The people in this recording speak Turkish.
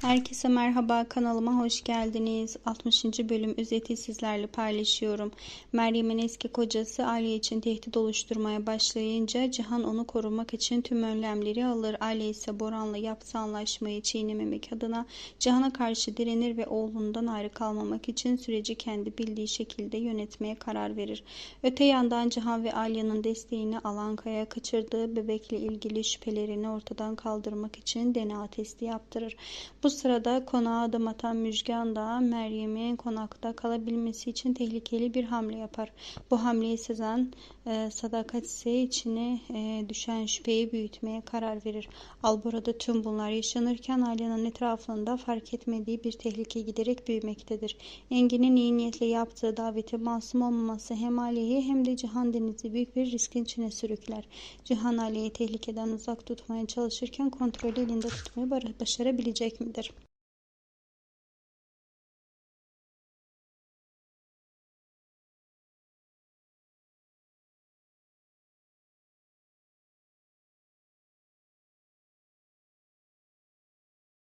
Herkese merhaba, kanalıma hoş geldiniz. 60. bölüm özeti sizlerle paylaşıyorum. Meryem'in eski kocası Aliye için tehdit oluşturmaya başlayınca Cihan onu korumak için tüm önlemleri alır. Aliye ise Boran'la yaptığı anlaşmayı çiğnememek adına Cihan'a karşı direnir ve oğlundan ayrı kalmamak için süreci kendi bildiği şekilde yönetmeye karar verir. Öte yandan Cihan ve Aliye'nin desteğini alan Kaya kaçırdığı bebekle ilgili şüphelerini ortadan kaldırmak için DNA testi yaptırır. Bu sırada konağa adım atan Müjgan da Meryem'in konakta kalabilmesi için tehlikeli bir hamle yapar. Bu hamleyi sezen Sadakat ise içine düşen şüpheyi büyütmeye karar verir. Albora'da tüm bunlar yaşanırken Alya'nın etrafında fark etmediği bir tehlike giderek büyümektedir. Engin'in iyi niyetle yaptığı davete masum olmaması hem Alya'yı hem de Cihan Deniz'i büyük bir riskin içine sürükler. Cihan Alya'yı tehlikeden uzak tutmaya çalışırken kontrolü elinde tutmayı başarabilecek midir?